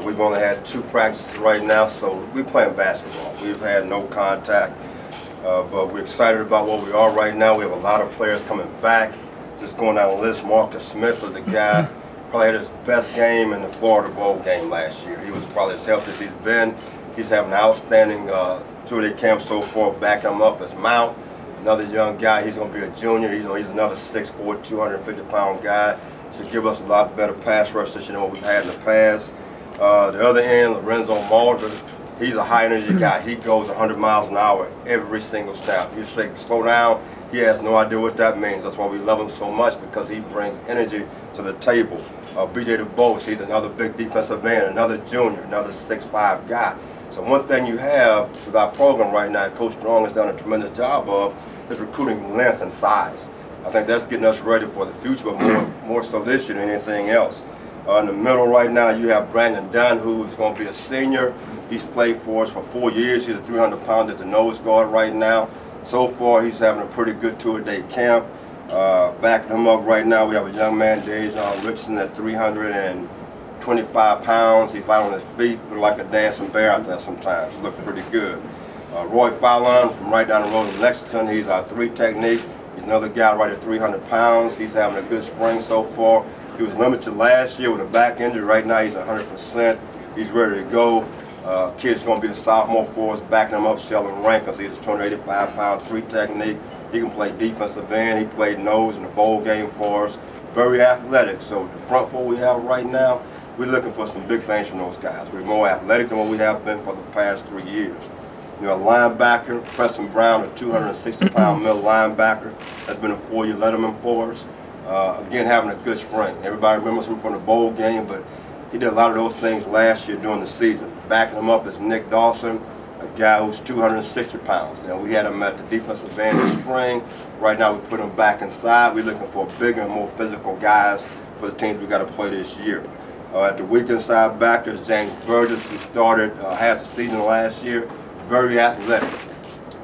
We've only had 2 practices right now, so we're playing basketball. We've had no contact, but we're excited about where we are right now. We have a lot of players coming back. Just going down the list, Marcus Smith was a guy, probably had his best game in the Florida Bowl game last year. He was probably as healthy as he's been. He's having an outstanding two-day camp so far, backing him up as Mount. Another young guy, he's going to be a junior. He's another 6'4", 250-pound guy. Should give us a lot better pass rush this year than what we've had in the past. The other end, Lorenzo Mulder, he's a high-energy guy. He goes 100 miles an hour every single snap. You say slow down, he has no idea what that means. That's why we love him so much, because he brings energy to the table. B.J. DuBose, he's another big defensive end, another junior, another 6'5" guy. So one thing you have with our program right now, Coach Strong has done a tremendous job of, is recruiting length and size. I think that's getting us ready for the future, but more so this year than anything else. In the middle right now, you have Brandon Dunn, who is going to be a senior. He's played for us for 4 years. He's a 300 pounds at the nose guard right now. So far, he's having a pretty good two-a-day camp. Backing him up right now, we have a young man, Dejon Richardson, at 325 pounds. He's light on his feet, but like a dancing bear out there sometimes. He looks pretty good. Roy Fallon from right down the road in Lexington, he's our 3 technique. He's another guy right at 300 pounds. He's having a good spring so far. He was limited last year with a back injury. Right now he's 100%. He's ready to go. Kid's going to be a sophomore for us, backing him up, Sheldon Rankins. He's a 285-pound 3 technique. He can play defensive end. He played nose in the bowl game for us. Very athletic. So the front 4 we have right now, we're looking for some big things from those guys. We're more athletic than what we have been for the past 3 years. You know, a linebacker, Preston Brown, a 260-pound middle linebacker, has been a 4-year letterman for us. Again, having a good spring. Everybody remembers him from the bowl game, but he did a lot of those things last year during the season. Backing him up is Nick Dawson, a guy who's 260 pounds. You know, we had him at the defensive end in the spring. Right now, we put him back inside. We're looking for bigger and more physical guys for the teams we got to play this year. At the weak inside backers, James Burgess, who started half the season last year. Very athletic.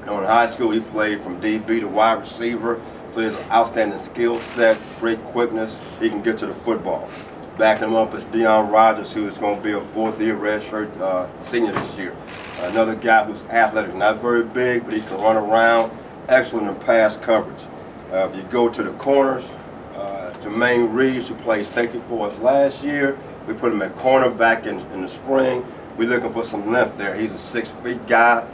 You know, in high school, he played from DB to wide receiver, so he has an outstanding skill set, great quickness. He can get to the football. Backing him up is Deion Rogers, who is going to be a 4th-year redshirt senior this year. Another guy who's athletic, not very big, but he can run around, excellent in pass coverage. If you go to the corners, Jermaine Reeves, who played safety for us last year, we put him at cornerback in the spring. We're looking for some length there. He's a 6-foot guy,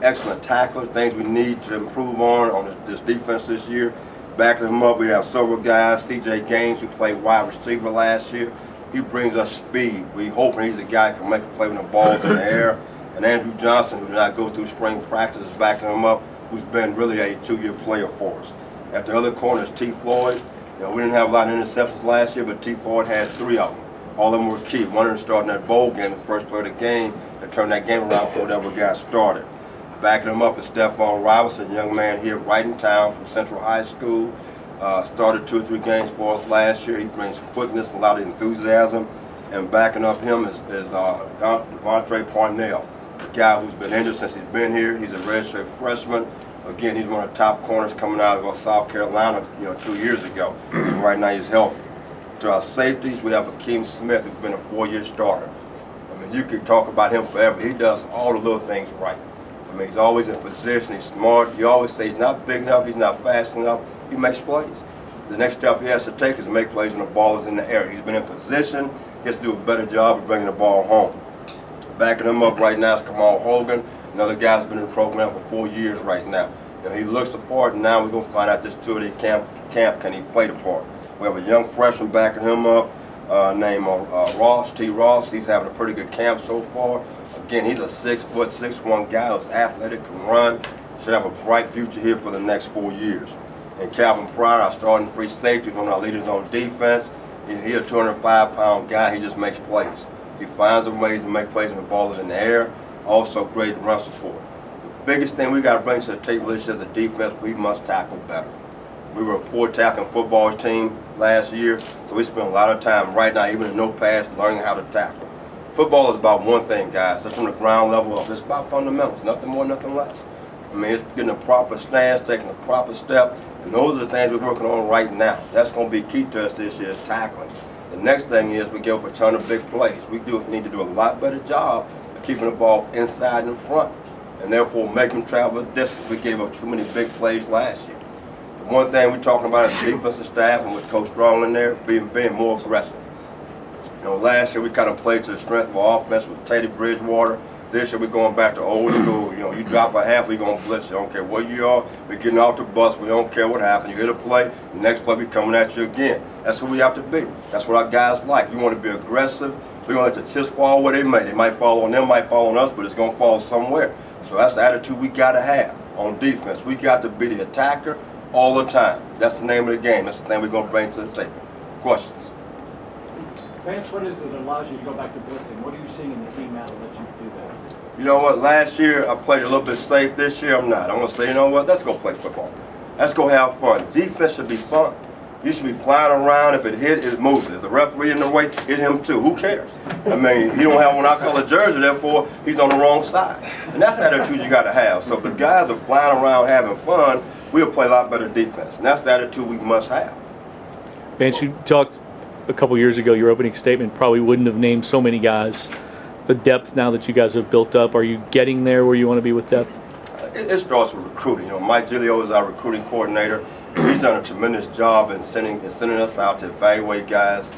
excellent tackler, things we need to improve on this defense this year. Backing him up, we have several guys. C.J. Gaines, who played wide receiver last year. He brings us speed. We hoping he's a guy who can make a play when the ball's in the air. And Andrew Johnson, who did not go through spring practice, is backing him up, who's been really a 2-year player for us. At the other corner is T. Floyd. You know, we didn't have a lot of interceptions last year, but T. Floyd had 3 of them. All of them were key. One of them starting that bowl game, the first play of the game, that turned that game around before that got started. Backing him up is Stephon Robinson, a young man here right in town from Central High School. Started 2 or 3 games for us last year. He brings quickness, a lot of enthusiasm. And backing up him is Devontae Parnell, a guy who's been injured since he's been here. He's a redshirt freshman. Again, he's one of the top corners coming out of South Carolina, 2 years ago. And right now he's healthy. To our safeties, we have Akeem Smith, who's been a 4-year starter. I mean, you could talk about him forever. He does all the little things right. I mean, he's always in position. He's smart. You always say he's not big enough. He's not fast enough. He makes plays. The next step he has to take is to make plays when the ball is in the air. He's been in position. He has to do a better job of bringing the ball home. Backing him up right now is Kamal Hogan, another guy who's been in the program for 4 years right now. He looks the part, and now we're going to find out this two-day camp can he play the part. We have a young freshman backing him up named Ross, T. Ross. He's having a pretty good camp so far. Again, he's a 6', 6'1" guy who's athletic, can run. Should have a bright future here for the next 4 years. And Calvin Pryor, our starting free safety, one of our leaders on defense. He's a 205-pound guy. He just makes plays. He finds a way to make plays when the ball is in the air. Also great run support. The biggest thing we got to bring to the table this year as a defense, we must tackle better. We were a poor tackling football team last year, so we spend a lot of time right now, even in no pass, learning how to tackle. Football is about one thing, guys. That's from the ground level up. It's about fundamentals, nothing more, nothing less. I mean, it's getting a proper stance, taking a proper step, and those are the things we're working on right now. That's going to be key to us this year, is tackling. The next thing is we give up a ton of big plays. We need to do a lot better job of keeping the ball inside and front, and therefore make them travel a distance. We gave up too many big plays last year. The one thing we're talking about is the defensive staff, and with Coach Strong in there, being more aggressive. You know, last year we kind of played to the strength of our offense with Teddy Bridgewater. This year we're going back to old school. You know, you drop a half, we're going to blitz you. Don't care where you are. We're getting off the bus. We don't care what happens. You hit a play, the next play we coming at you again. That's who we have to be. That's what our guys like. We want to be aggressive. We're going to let the chips fall where they may. They might fall on them, might fall on us, but it's going to fall somewhere. So that's the attitude we got to have on defense. We got to be the attacker all the time. That's the name of the game. That's the thing we're going to bring to the table. Questions? Vance, what is it that allows you to go back to blitzing? What are you seeing in the team now that lets you do that? You know what? Last year I played a little bit safe. This year I'm not. I'm going to say, you know what? Let's go play football. Let's go have fun. Defense should be fun. You should be flying around. If it hit, it moves. If the referee in the way, hit him too. Who cares? I mean, he don't have on our color jersey, therefore he's on the wrong side. And that's the attitude you got to have. So if the guys are flying around having fun, we'll play a lot better defense. And that's the attitude we must have. Vance, you talked a couple years ago, your opening statement probably wouldn't have named so many guys. The depth now that you guys have built up, are you getting there where you want to be with depth? It starts with recruiting. You know, Mike Giglio is our recruiting coordinator. He's done a tremendous job in sending us out to evaluate guys.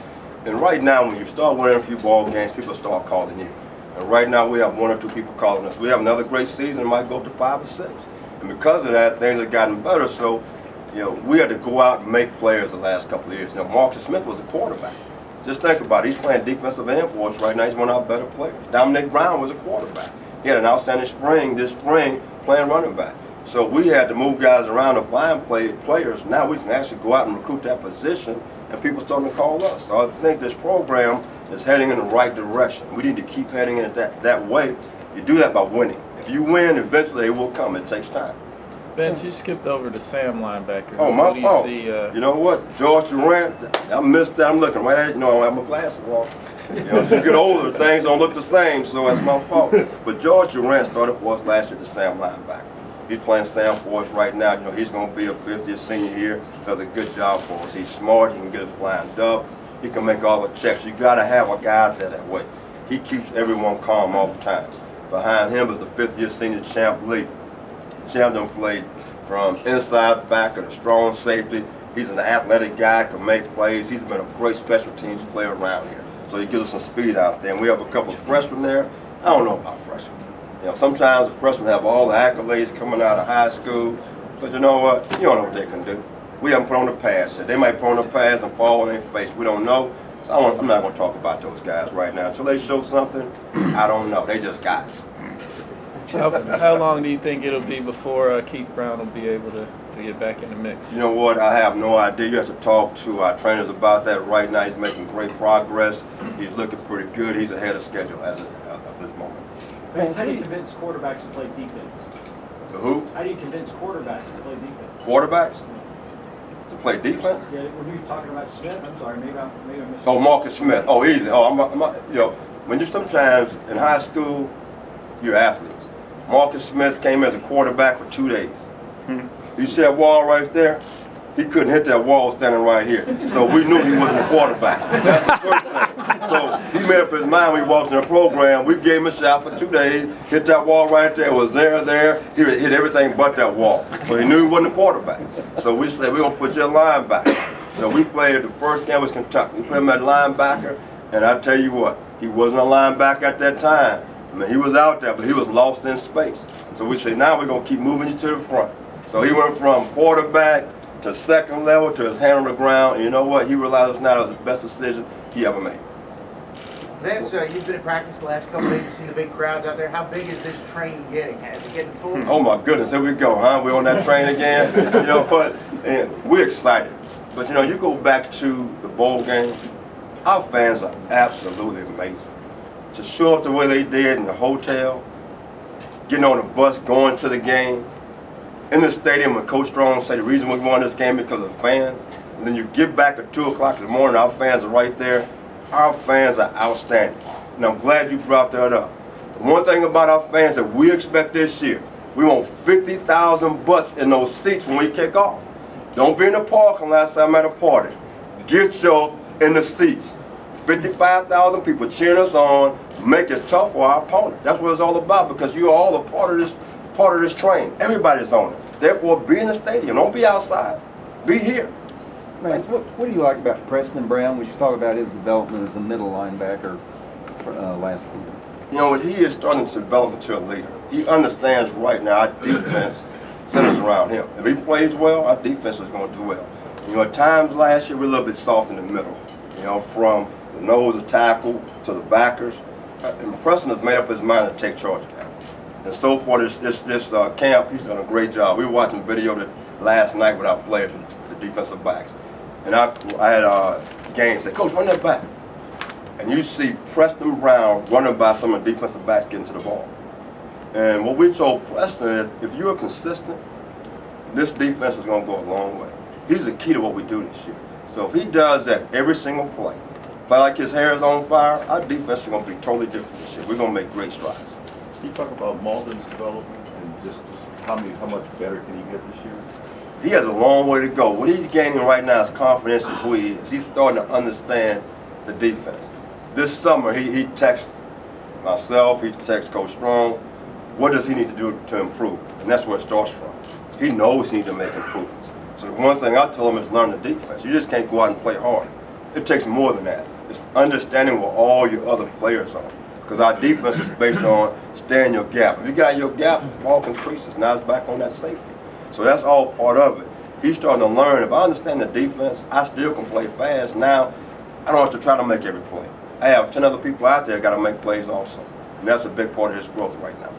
And right now, when you start winning a few ball games, people start calling you. And right now, we have 1 or 2 people calling us. We have another great season. It might go up to 5 or 6. And because of that, things have gotten better. So, you know, we had to go out and make players the last couple of years. You know, Marcus Smith was a quarterback. Just think about it. He's playing defensive end for us right now. He's one of our better players. Dominic Brown was a quarterback. He had an outstanding spring this spring playing running back. So we had to move guys around to find players. Now we can actually go out and recruit that position, and people starting to call us. So I think this program is heading in the right direction. We need to keep heading in that way. You do that by winning. If you win, eventually it will come. It takes time. Vance, you skipped over to Sam linebacker. Oh, my fault. You see, you know what? George Durant, I missed that. I'm looking right at it. You know, I don't have my glasses on. You know, as you get older, things don't look the same, so that's my fault. But George Durant started for us last year, the Sam linebacker. He's playing Sam for us right now. You know, he's going to be a 5th-year senior here. Does a good job for us. He's smart. He can get us lined up. He can make all the checks. You got to have a guy out there that way. He keeps everyone calm all the time. Behind him is the 5th-year senior Champ Lee. Champ done played from inside back of the strong safety. He's an athletic guy, can make plays. He's been a great special teams player around here. So he gives us some speed out there. And we have a couple of freshmen there. I don't know about freshmen. You know, sometimes the freshmen have all the accolades coming out of high school, but you know what? You don't know what they can do. We haven't put on the pass yet. They might put on the pass and fall on their face. We don't know. So I'm not going to talk about those guys right now. Until they show something, I don't know. They just guys. how long do you think it'll be before Keith Brown will be able to get back in the mix? You know what? I have no idea. You have to talk to our trainers about that. Right now, he's making great progress. He's looking pretty good. He's ahead of schedule as of this moment. Vance, how do you convince quarterbacks to play defense? The who? How do you convince quarterbacks to play defense? Quarterbacks? To play defense? Yeah, when you were talking about Smith, I'm sorry, maybe I missed. Oh, Marcus Smith. Oh, easy. Oh, you know, when you sometimes in high school, you're athletes. Marcus Smith came as a quarterback for 2 days. You see that wall right there? He couldn't hit that wall standing right here. So we knew he wasn't a quarterback. That's the first thing. So he made up his mind when he walked in the program. We gave him a shot for 2 days, hit that wall right there, was there. He hit everything but that wall. So he knew he wasn't a quarterback. So we said, we're going to put you a linebacker. So we played the first game was Kentucky. We put him at linebacker, and I tell you what, he wasn't a linebacker at that time. I mean, he was out there, but he was lost in space. So we said, now we're going to keep moving you to the front. So he went from quarterback to second level to his hand on the ground. And you know what? He realized now it was the best decision he ever made. Vance, you've been at practice the last couple of days. You've seen the big crowds out there. How big is this train getting? Is it getting full? Oh, my goodness. Here we go, huh? We're on that train again. You know what? And we're excited. But, you know, you go back to the bowl game, our fans are absolutely amazing. To show up the way they did in the hotel, getting on the bus, going to the game, in the stadium when Coach Strong said the reason we won this game because of the fans, and then you get back at 2 o'clock in the morning, our fans are right there. Our fans are outstanding. And I'm glad you brought that up. The one thing about our fans that we expect this year, we want 50,000 butts in those seats when we kick off. Don't be in the parking lot unless I'm at a party. Get your in the seats. 55,000 people cheering us on, make it tough for our opponent. That's what it's all about, because you're all a part of this train. Everybody's on it. Therefore, be in the stadium. Don't be outside. Be here. Man, what do you like about Preston Brown? We just talked about his development as a middle linebacker for, last season. You know, he is starting to develop into a leader. He understands right now our defense centers around him. If he plays well, our defense is going to do well. You know, at times last year, we were a little bit soft in the middle. You know, from the nose of tackle to the backers. And Preston has made up his mind to take charge of that. And so far, this camp, he's done a great job. We were watching video last night with our players, the defensive backs. And I had Gaines say, "Coach, run that back." And you see Preston Brown running by some of the defensive backs getting to the ball. And what we told Preston, if you're consistent, this defense is going to go a long way. He's the key to what we do this year. So if he does that every single play like his hair is on fire, our defense is going to be totally different this year. We're going to make great strides. Can you talk about Malden's development and just how much better can he get this year? He has a long way to go. What he's gaining right now is confidence in who he is. He's starting to understand the defense. This summer, he texts myself, he texts Coach Strong, what does he need to do to improve? And that's where it starts from. He knows he needs to make improvements. So the one thing I tell him is learn the defense. You just can't go out and play hard. It takes more than that. It's understanding where all your other players are. Because our defense is based on staying your gap. If you got your gap, the ball increases. Now it's back on that safety. So that's all part of it. He's starting to learn, if I understand the defense, I still can play fast. Now, I don't have to try to make every play. I have 10 other people out there that got to make plays also. And that's a big part of his growth right now.